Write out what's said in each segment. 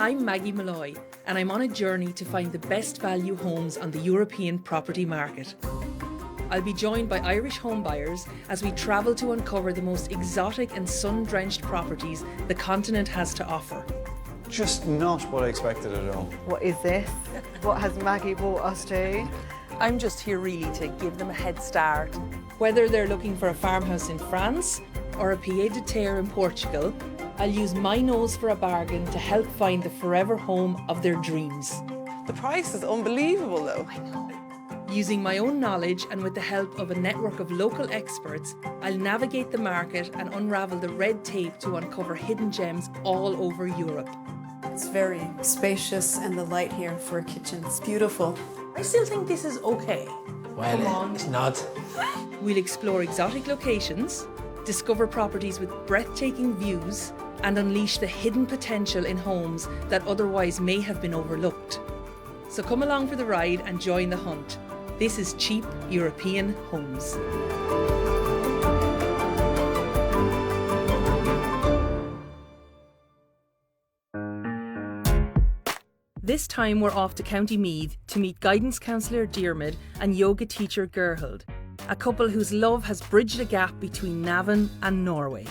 I'm Maggie Malloy, and I'm on a journey to find the best value homes on the European property market. I'll be joined by Irish home buyers as we travel to uncover the most exotic and sun-drenched properties the continent has to offer. Just not what I expected at all. What is this? What has Maggie brought us to? I'm just here really to give them a head start. Whether they're looking for a farmhouse in France or a pied-à-terre in Portugal, I'll use my nose for a bargain to help find the forever home of their dreams. The price is unbelievable though. I know. Using my own knowledge and with the help of a network of local experts, I'll navigate the market and unravel the red tape to uncover hidden gems all over Europe. It's very spacious and the light here for a kitchen, it's beautiful. I still think this is okay. Well, it's not. We'll explore exotic locations, discover properties with breathtaking views, and unleash the hidden potential in homes that otherwise may have been overlooked. So come along for the ride and join the hunt. This is Cheap European Homes. This time we're off to County Meath to meet guidance counsellor Diarmid and yoga teacher Gerhild, a couple whose love has bridged a gap between Navan and Norway.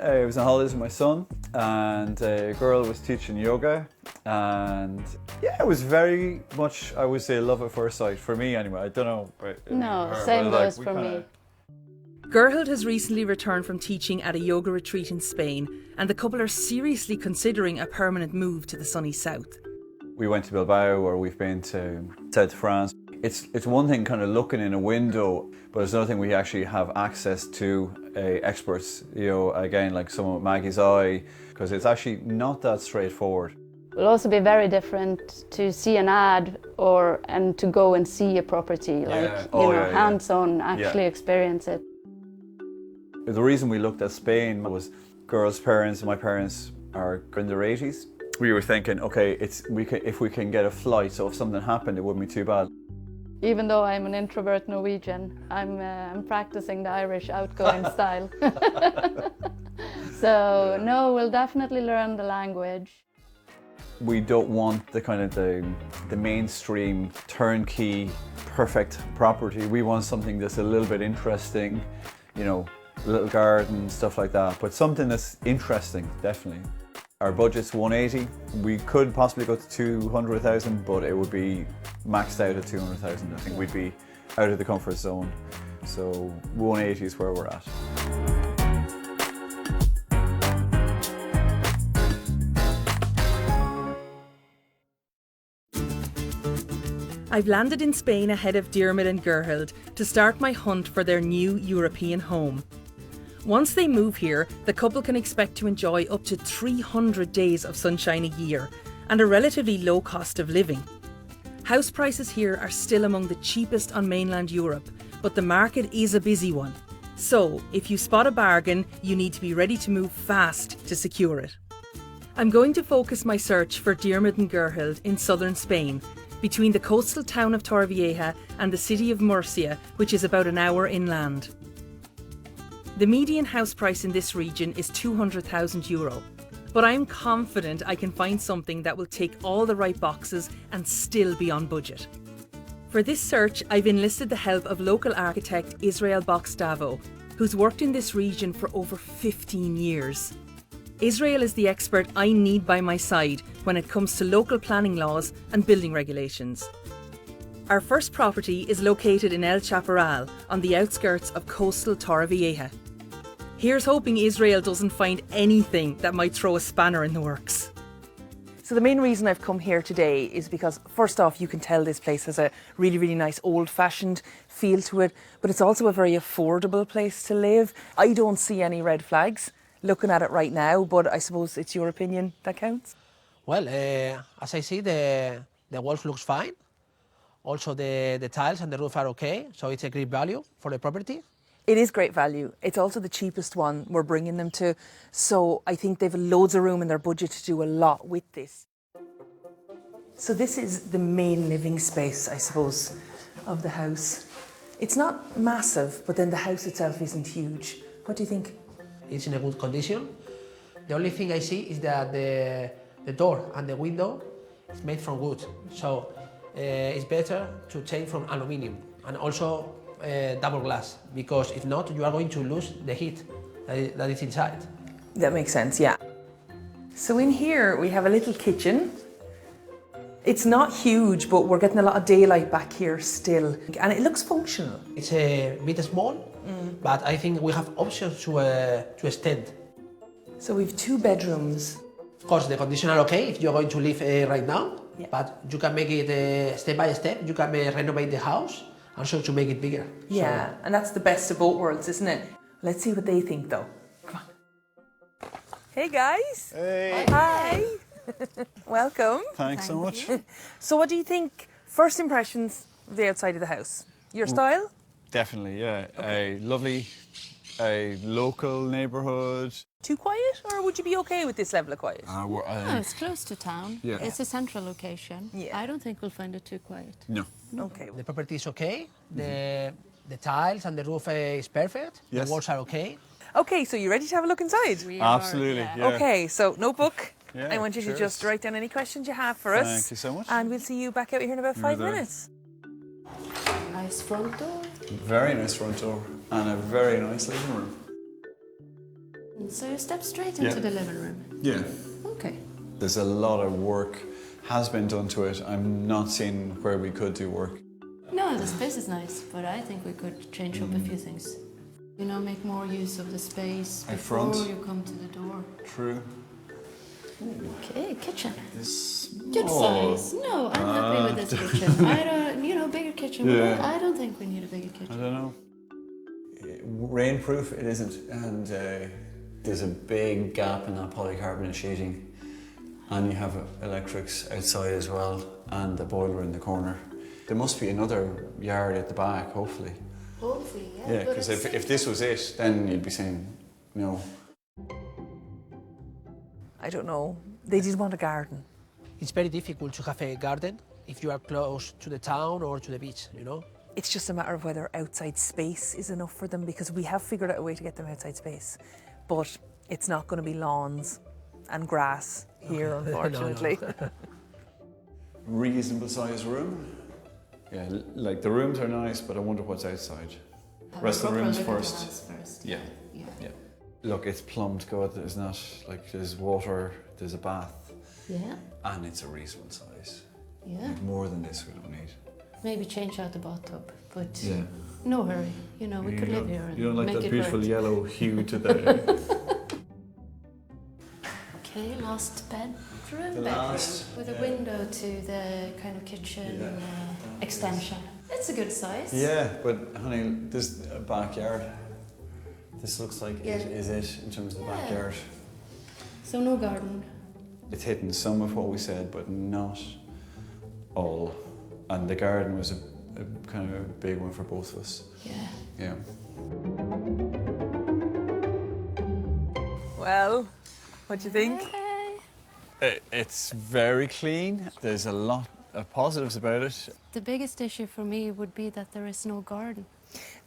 I was on holidays with my son and a girl was teaching yoga, and yeah, it was very much, I would say, love at first sight, for me anyway. I don't know. No, same goes for me. Gerhild has recently returned from teaching at a yoga retreat in Spain, and the couple are seriously considering a permanent move to the sunny south. We went to Bilbao, or we've been to South France. It's one thing kind of looking in a window, but it's another thing we actually have access to experts, you know, again, like someone with Maggie's eye, because it's actually not that straightforward. It will also be very different to see an ad and to go and see a property, hands-on, actually experience it. The reason we looked at Spain was girls' parents and my parents are in their 80s. We were thinking, okay, if we can get a flight, so if something happened, it wouldn't be too bad. Even though I'm an introvert Norwegian, I'm practicing the Irish outgoing style. So no, we'll definitely learn the language. We don't want the kind of the mainstream turnkey perfect property. We want something that's a little bit interesting, you know, little garden, stuff like that, but something that's interesting, definitely. Our budget's 180. We could possibly go to 200,000, but it would be maxed out at 200,000. I think we'd be out of the comfort zone. So 180 is where we're at. I've landed in Spain ahead of Diarmid and Gerhild to start my hunt for their new European home. Once they move here, the couple can expect to enjoy up to 300 days of sunshine a year and a relatively low cost of living. House prices here are still among the cheapest on mainland Europe, but the market is a busy one. So, if you spot a bargain, you need to be ready to move fast to secure it. I'm going to focus my search for Diarmid and Gerhild in southern Spain, between the coastal town of Torrevieja and the city of Murcia, which is about an hour inland. The median house price in this region is €200,000, but I'm confident I can find something that will tick all the right boxes and still be on budget. For this search, I've enlisted the help of local architect Israel Box-Davo, who's worked in this region for over 15 years. Israel is the expert I need by my side when it comes to local planning laws and building regulations. Our first property is located in El Chaparral, on the outskirts of coastal Torrevieja. Here's hoping Israel doesn't find anything that might throw a spanner in the works. So the main reason I've come here today is because, first off, you can tell this place has a really, really nice old-fashioned feel to it, but it's also a very affordable place to live. I don't see any red flags looking at it right now, but I suppose it's your opinion that counts? Well, as I see, the walls looks fine. Also, the tiles and the roof are okay, so it's a great value for the property. It is great value. It's also the cheapest one we're bringing them to, so I think they've loads of room in their budget to do a lot with this. So this is the main living space, I suppose, of the house. It's not massive, but then the house itself isn't huge. What do you think? It's in a good condition. The only thing I see is that The door and the window is made from wood, so it's better to change from aluminium and also double glass, because if not, you are going to lose the heat that is inside. That makes sense, yeah. So in here we have a little kitchen. It's not huge, but we're getting a lot of daylight back here still. And it looks functional. It's a bit small, but I think we have options to extend. So we've 2 bedrooms. Of course, the condition are okay if you're going to live right now, Yeah. but you can make it step by step. You can renovate the house and so to make it bigger. Yeah, and that's the best of both worlds, isn't it? Let's see what they think though. Come on. Hey guys. Hey. Hi. Welcome. Thanks so much. So what do you think, first impressions of the outside of the house? Your style? Definitely, yeah. A lovely, a local neighbourhood. Too quiet, or would you be okay with this level of quiet? No, it's close to town. Yeah. It's a central location. Yeah. I don't think we'll find it too quiet. No. Okay. The property is okay. The tiles and the roof is perfect. Yes. The walls are okay. Okay, so you ready to have a look inside? We are, Absolutely, yeah. yeah. Okay, so notebook. Yeah, I want you to cheers. just write down any questions you have for us. Thank you so much. And we'll see you back out here in about 5 there. minutes. Nice front door. Very nice front door and a very nice living room. So you step straight into Yeah. the living room. Yeah. Okay. There's a lot of work has been done to it. I'm not seeing where we could do work. No, the space is nice, but I think we could change up a few things. You know, make more use of the space At before front. you come to the door. True. Okay, kitchen. This Good size. No, I'm happy with this kitchen. I don't, you know, bigger kitchen. but Yeah. I don't think we need a bigger I kitchen. don't know. Rainproof, it isn't, and there's a big gap in that polycarbonate sheeting, and you have electrics outside as well, and the boiler in the corner. There must be another yard at the back, hopefully. Hopefully, yeah. Yeah, but because at the if same this time- was it, then you'd be saying no. I don't know. They did want a garden. It's very difficult to have a garden if you are close to the town or to the beach, you know? It's just a matter of whether outside space is enough for them, because we have figured out a way to get them outside space. But it's not going to be lawns and grass here, unfortunately. Reasonable sized room. Yeah, like the rooms are nice, but I wonder what's outside. Have Rest a of the proper rooms look at the first. house first. Yeah. Yeah. Yeah. Look, it's plumbed good. There's not like there's water, there's a bath, Yeah. and it's a reasonable size. Yeah. More than this, we don't need. Maybe change out the bathtub, but Yeah. no hurry. You know, we could live here and You don't like make that it beautiful work. yellow hue to the. Okay, last bedroom. The last, with a window to the kind of kitchen extension. It's a good size. Yeah, but honey, there's a backyard. This looks like Yeah. it is it in terms of the Yeah. backyard. So no garden. It's hitting some of what we said, but not all. And the garden was a kind of a big one for both of us. Yeah. Yeah. Well, what do you think? It's very clean. There's a lot of positives about it. The biggest issue for me would be that there is no garden.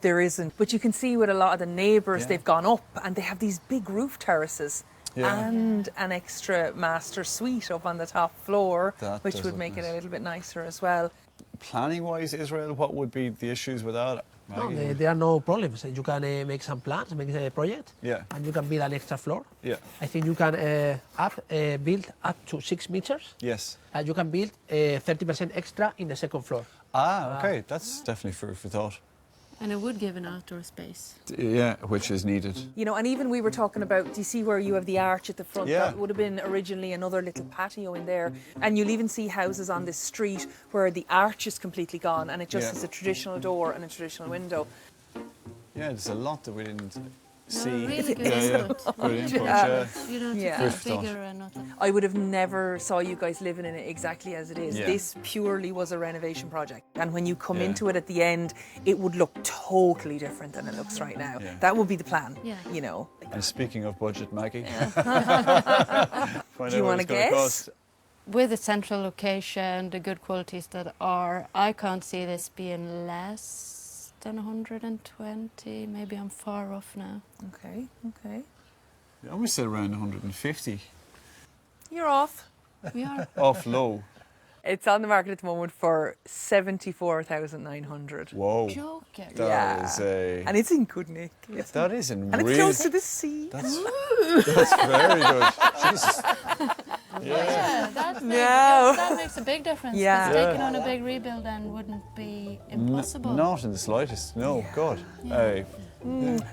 There isn't. But you can see with a lot of the neighbours, Yeah. they've gone up and they have these big roof terraces. Yeah. And an extra master suite up on the top floor, That which does would look make it nice. a little bit nicer as well. Planning-wise, Israel, what would be the issues with that? No, Maggie? there are no problems. You can make some plans, make a project, Yeah. and you can build an extra floor. Yeah. I think you can build up to 6 meters, Yes. and you can build 30% extra in the second floor. Ah, okay. That's definitely food for thought. And it would give an outdoor space. Yeah, which is needed. You know, and even we were talking about, do you see where you have the arch at the front? Yeah. That would have been originally another little patio in there. And you'll even see houses on this street where the arch is completely gone and it just Yeah. has a traditional door and a traditional window. Yeah, there's a lot that we didn't No, see. really good Yeah, yeah. input. Good Really input, good yeah. input. You know, to Yeah. keep Food for thought. bigger and not. I would have never saw you guys living in it exactly as it is. Yeah. This purely was a renovation project. And when you come Yeah. into it at the end, it would look totally different than it looks right now. Yeah. That would be the plan, Yeah. you know. And speaking of budget, Maggie, Do you want to guess? With the central location, the good qualities that are, I can't see this being less than 120. Maybe I'm far off now. Okay, okay. I always said around 150. You're off. We are. Off low. It's on the market at the moment for 74,900. Whoa. Joking. That is a... And it's in good nick. That is in And it's really... close to the sea. That's very good. Jesus. Yeah, that makes, No. that makes a big difference. Yeah. 'Cause taking on a big rebuild then wouldn't be impossible. Not in the slightest. No, God. Hey.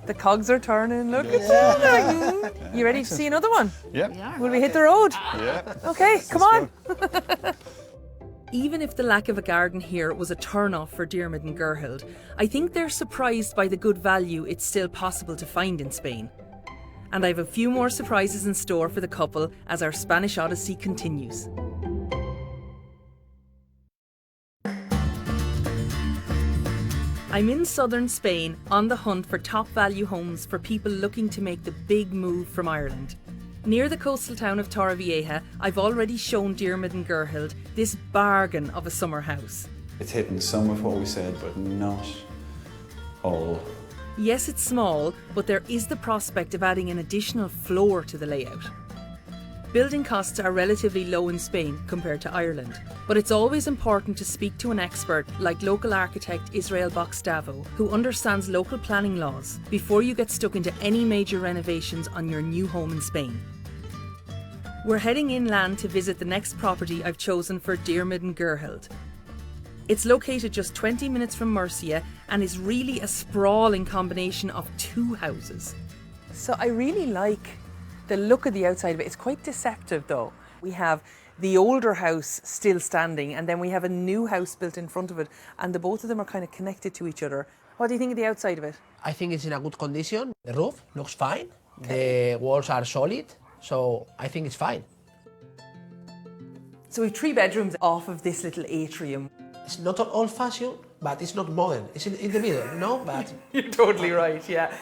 The cogs are turning. Look at that. You ready to see another one? Yep. Yeah. Will we hit the road? Yeah. Okay, come on. Even if the lack of a garden here was a turn-off for Diarmuid and Gerhild, I think they're surprised by the good value it's still possible to find in Spain. And I have a few more surprises in store for the couple as our Spanish Odyssey continues. I'm in southern Spain on the hunt for top value homes for people looking to make the big move from Ireland. Near the coastal town of Torrevieja, I've already shown Diarmuid and Gerhild this bargain of a summer house. It's hitting some of what we said, but not all. Yes, it's small, but there is the prospect of adding an additional floor to the layout. Building costs are relatively low in Spain compared to Ireland, but it's always important to speak to an expert like local architect Israel Boxdavo, who understands local planning laws, before you get stuck into any major renovations on your new home in Spain. We're heading inland to visit the next property I've chosen for Diarmuid and Gerhild. It's located just 20 minutes from Murcia and is really a sprawling combination of two houses. So I really like the look of the outside of it. It's quite deceptive though. We have the older house still standing and then we have a new house built in front of it, and the both of them are kind of connected to each other. What do you think of the outside of it? I think it's in a good condition. The roof looks fine. The walls are solid, so I think it's fine. So we have 3 bedrooms off of this little atrium. It's not old-fashioned, but it's not modern. It's in the middle, no? But You're totally right, yeah.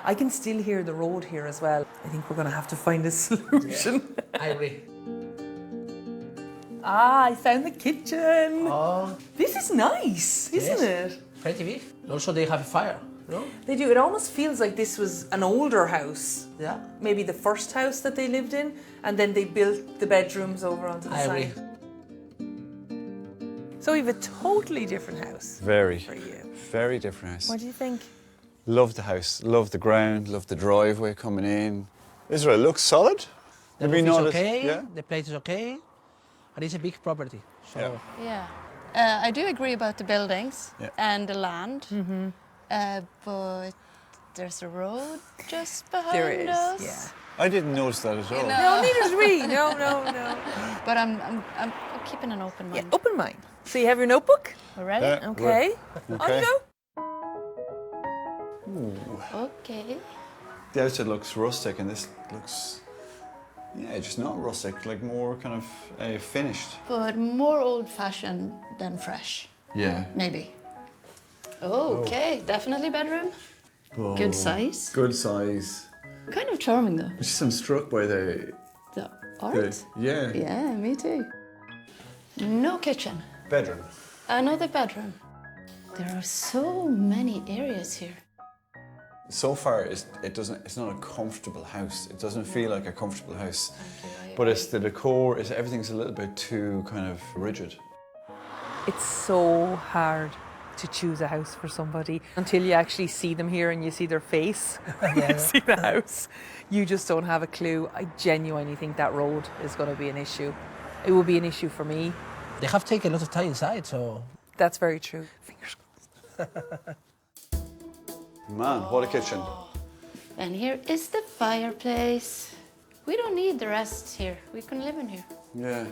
I can still hear the road here as well. I think we're going to have to find a solution. I agree. I found the kitchen. Oh, This is nice, isn't yes. it? Pretty big. Also, they have a fire, no? They do. It almost feels like this was an older house. Yeah. Maybe the first house that they lived in, and then they built the bedrooms over onto the I side. agree. So we have a totally different house Very, for you. very different house. What do you think? Love the house, love the ground, love the driveway coming in. Israel looks solid. The Have you roof is noticed? okay, Yeah. the place is okay, and it's a big property. So Yeah. Yeah. I do agree about the buildings Yeah. and the land, but there's a road just behind There is, us. yeah. I didn't notice that at all. No, neither did we. No. But I'm keeping an open mind. Yeah, open mind. So you have your notebook? We're ready? Yeah. Okay. On Okay. you go. Okay. The outside looks rustic, and this looks, yeah, just not rustic, like more kind of finished. But more old-fashioned than fresh, Yeah. maybe. Okay, definitely bedroom. Oh, Good size. Good size. Kind of charming though. It's just I'm struck by the Art? yeah. Yeah, me too. No kitchen. Bedroom. Another bedroom. There are so many areas here. So far, it's not a comfortable house. It doesn't feel like a comfortable house. But it's the decor. Everything's a little bit too kind of rigid. It's so hard to choose a house for somebody until you actually see them here and you see their face. You see the house. You just don't have a clue. I genuinely think that road is going to be an issue. It will be an issue for me. they have taken a lot of time inside, so That's very true. Fingers crossed. Man, what a kitchen. And here is the fireplace. We don't need the rest here. We can live in here. Yeah.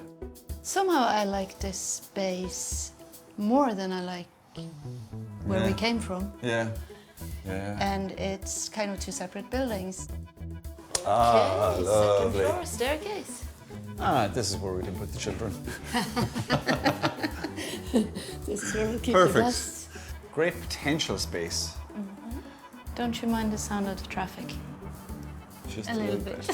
Somehow I like this space more than I like where we Yeah. came from. Yeah. Yeah. And it's kind of 2 separate buildings. Ah, Okay, lovely. second floor staircase. Ah, this is where we can put the children. This is where we keep Perfect. the guests. Great potential space. Don't you mind the sound of the traffic? Just A little bit.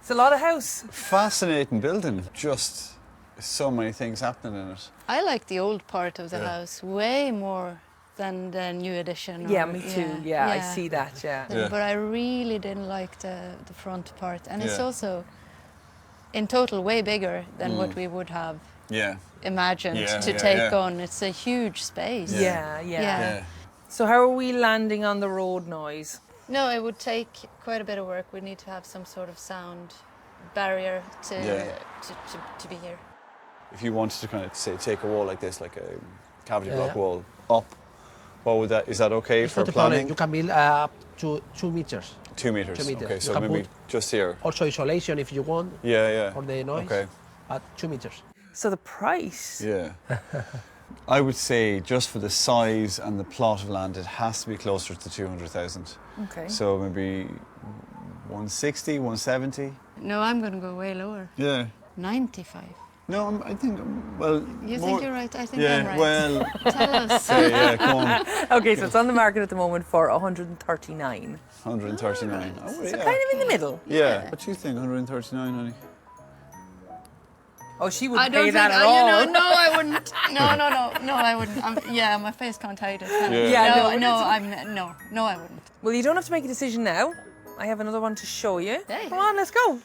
It's a lot of house. Fascinating building. Just so many things happening in it. I like the old part of the Yeah. house way more than the new edition. Yeah, or- me too. Yeah, I see that. Yeah. Yeah. But I really didn't like the front part, and it's Yeah. also in total way bigger than what we would have Yeah. imagined Yeah, to yeah, take yeah. on. It's a huge space. Yeah. Yeah. So how are we landing on the road noise? No, it would take quite a bit of work. We need to have some sort of sound barrier to to be here. If you wanted to kind of say take a wall like this, like a cavity Yeah. block wall up, what would that? Is that okay It's for not a problem. planning? You can build up to 2 meters. 2 meters. 2 meters. Okay, You so can maybe put- just here. Also isolation if you want Yeah. for the noise. Okay. But 2 meters. So the price? Yeah. I would say just for the size and the plot of land, it has to be closer to 200,000. Okay. So maybe 160, 170. No, I'm going to go way lower. Yeah. 95. No, I think, well, You more- think you're right? I think Yeah, I'm right. well, Tell us. yeah, come on. Okay, so it's on the market at the moment for 139. 139. Oh, So yeah. kind of in the middle. Yeah. What do you think, 139, honey? Oh, she would I don't pay think, that at all. no, I wouldn't. No, I wouldn't. Yeah, my face can't hide it. can it? Yeah, no, no, no, it's- no, I wouldn't. Well, you don't have to make a decision now. I have another one to show you. Hey. Come on, let's go.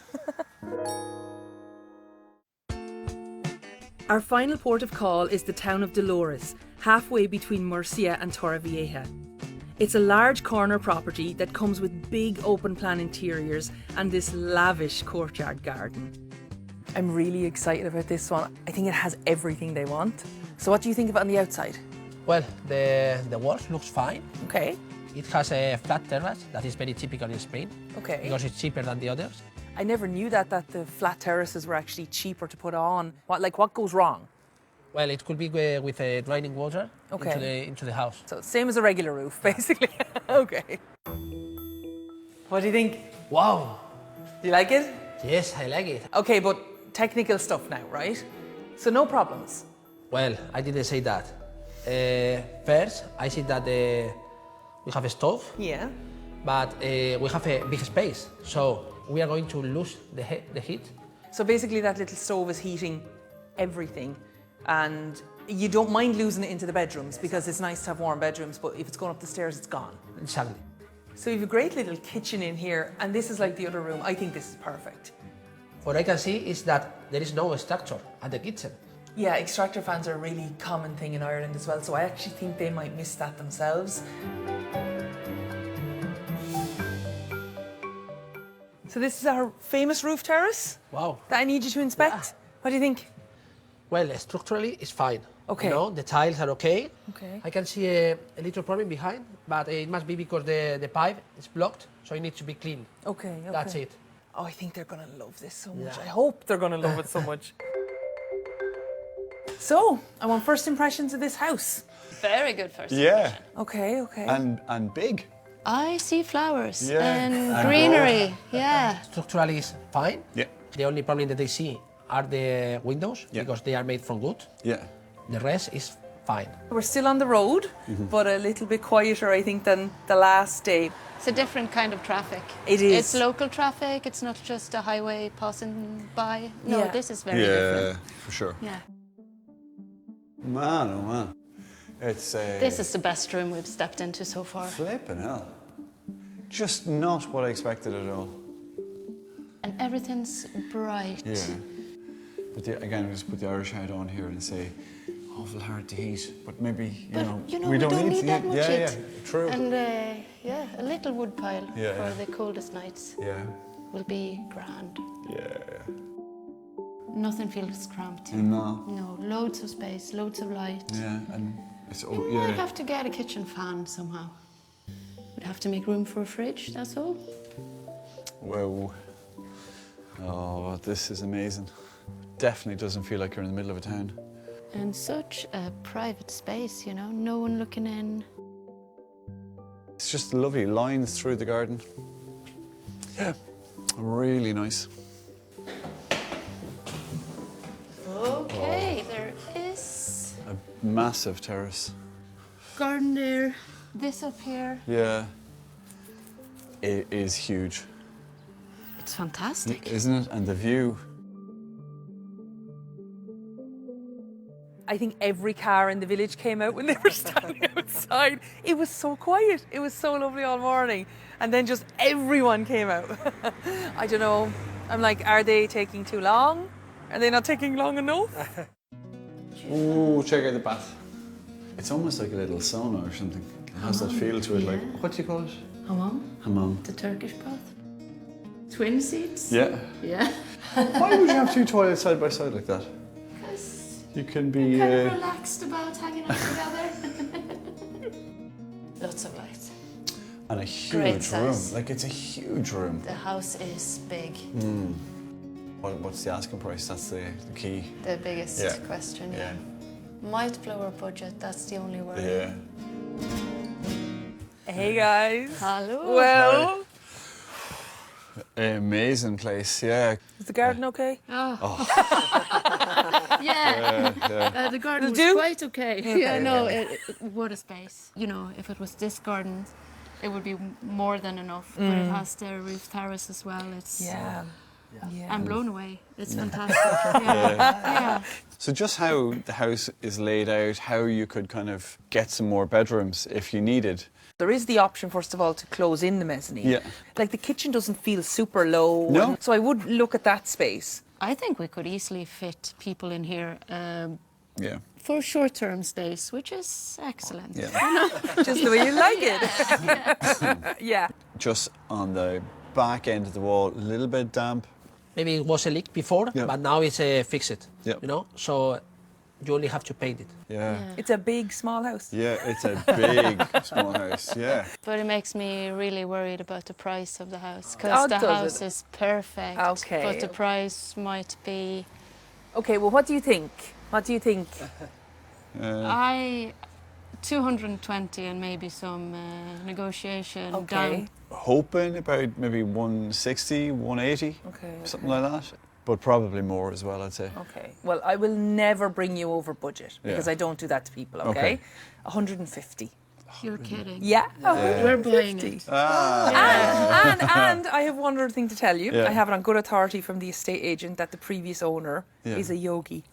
Our final port of call is the town of Dolores, halfway between Murcia and Torrevieja. It's a large corner property that comes with big open plan interiors and this lavish courtyard garden. I'm really excited about this one. I think it has everything they want. So what do you think of it on the outside? Well, the walls looks fine. Okay. It has a flat terrace that is very typical in Spain Okay. because it's cheaper than the others. I never knew that the flat terraces were actually cheaper to put on. What goes wrong? Well, it could be with draining water Okay. into the house. So same as a regular roof, basically. Okay. What do you think? Wow! Do you like it? Yes, I like it. Okay, but technical stuff now, right? So no problems. Well, I didn't say that. First, I see that we have a stove, Yeah. but we have a big space, so we are going to lose the heat. So basically that little stove is heating everything, and you don't mind losing it into the bedrooms because it's nice to have warm bedrooms, but if it's going up the stairs, it's gone. Exactly. So you have a great little kitchen in here, and this is like the other room. I think this is perfect. What I can see is that there is no structure at the kitchen. Yeah, extractor fans are a really common thing in Ireland as well, so I actually think they might miss that themselves. So this is our famous roof terrace Wow. that I need you to inspect. What do you think? Well, structurally, it's fine. Okay. You know, the tiles are okay. Okay. I can see a little problem behind, but it must be because the pipe is blocked, so it needs to be cleaned. Okay, okay. That's it. Oh, I think they're going to love this so much. Yeah. I hope they're going to love it so much. So, I want first impressions of this house. Very good first. Yeah. Okay, okay. And big. I see flowers Yeah. and greenery. Yeah. Structurally, it's fine. Yeah. The only problem that they see are the windows Yeah. because they are made from wood. Yeah. The rest is fine. We're still on the road, but a little bit quieter, I think, than the last day. It's a different kind of traffic. It is. It's local traffic. It's not just a highway passing by. No, Yeah. this is very different. for sure. Yeah. Man, oh man. It's This is the best room we've stepped into so far. flipping hell. Just not what I expected at all. And everything's bright. Yeah. But again, we just put the Irish hat on here and say, awful hard to heat, but maybe, But we don't need to that much Yeah, heat. true. And yeah, a little wood pile Yeah, for yeah. the coldest nights Yeah, will be grand. yeah. Nothing feels cramped. No, No, loads of space, loads of light. yeah, and it's, We might have to get a kitchen fan somehow. We'd have to make room for a fridge, that's all. Whoa. Oh, this is amazing. Definitely doesn't feel like you're in the middle of a town. And such a private space, you know, no one looking in. It's just lovely lines through the garden. Yeah, really nice. Okay, there is A massive terrace. garden there, this up here. Yeah. It is huge, It's fantastic. isn't it? And the view. I think every car in the village came out when they were standing outside. It was so quiet. It was so lovely all morning. And then just everyone came out. I don't know. I'm like, are they taking too long? Are they not taking long enough? Ooh, check out the bath. It's almost like a little sauna or something. It has that feel to it, like, what do you call it? Hammam. Hammam. The Turkish bath. Twin seats. Yeah. Yeah. Why would you have two toilets side by side like that? Because You can be... kind of relaxed about hanging out together. Lots of light. And a Great huge size. room. Like, it's a huge room. The house is big. What's the asking price? That's the key. The biggest Yeah. question. Yeah. Might blow our budget. That's the only worry. Yeah. Hey guys. Hello. Well, Amazing place, yeah. is the garden okay? Oh. yeah. Yeah. The garden was do? quite okay. Yeah, no, what a space. You know, if it was this garden, it would be more than enough. But it has the roof terrace as well. It's Yeah. I'm blown away. It's fantastic. Yeah. So just how the house is laid out, how you could kind of get some more bedrooms if you needed. There is the option, first of all, to close in the mezzanine. Yeah. Like the kitchen doesn't feel super low. No. and so I would look at that space. I think we could easily fit people in here Yeah. for short-term stays, which is excellent. Yeah. Just the way you like it. Yeah. Just on the back end of the wall, a little bit damp. Maybe it was a leak before, Yeah. but now it's fixed. Yeah. You know, so you only have to paint it. Yeah. It's a big, small house. Yeah, it's a big small house, yeah. But it makes me really worried about the price of the house, because the does it? house is perfect. Okay. But the price might be. Okay, well, what do you think? What do you think? 220 and maybe some negotiation Okay. down. Hoping about maybe 160, 180, Okay. something like that. But probably more as well, I'd say. Okay. Well, I will never bring you over budget because Yeah. I don't do that to people, okay? Okay. 150. You're kidding. Yeah. We're buying it. And I have one other thing to tell you. Yeah. I have it on good authority from the estate agent that the previous owner Yeah. is a yogi.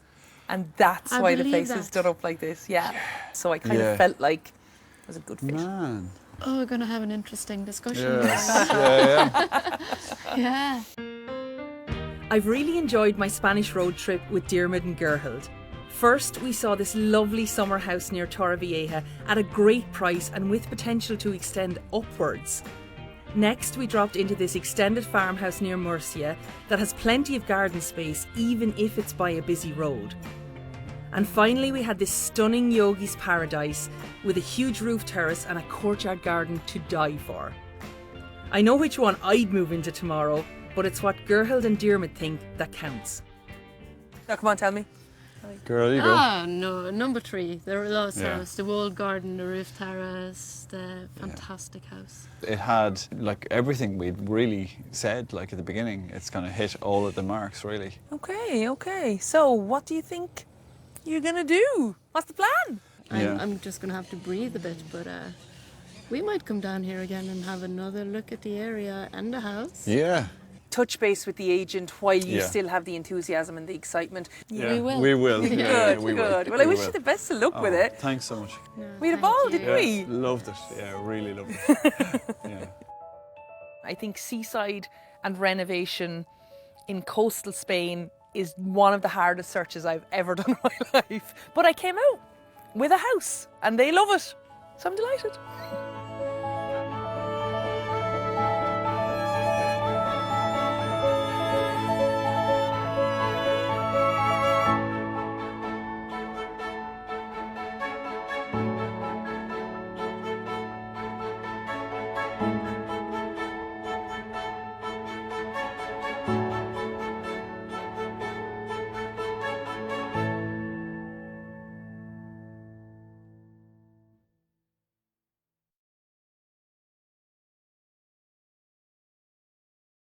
And that's I why the believe place is that. done up like this. Yeah. So I kind Yeah. of felt like it was a good fit. Man. Oh, we're going to have an interesting discussion. Yes. Yeah. Yeah. I've really enjoyed my Spanish road trip with Diarmuid and Gerhild. First, we saw this lovely summer house near Torrevieja at a great price and with potential to extend upwards. Next, we dropped into this extended farmhouse near Murcia that has plenty of garden space even if it's by a busy road. And finally, we had this stunning yogi's paradise with a huge roof terrace and a courtyard garden to die for. I know which one I'd move into tomorrow, but it's what Gerhild and Diarmuid think that counts. Now, come on, tell me. Girl, you go. Ah, no, number 3, the Ross Yeah. house, the walled garden, the roof terrace, the fantastic house. It had, like, everything we'd really said, like, at the beginning. It's kind of hit all of the marks, really. Okay. So, what do you think you're going to do? What's the plan? Yeah. I'm just going to have to breathe a bit, but we might come down here again and have another look at the area and the house. Yeah. Touch base with the agent while you Yeah. still have the enthusiasm and the excitement. Yeah. We will. We will. Good, Yeah, we will. good. Well, I We wish will. you the best of luck with Oh, it. Thanks so much. We had a Thank ball, you. didn't Yeah, we? loved it. Yeah, really loved it. Yeah. I think seaside and renovation in coastal Spain is one of the hardest searches I've ever done in my life. But I came out with a house and they love it. So I'm delighted.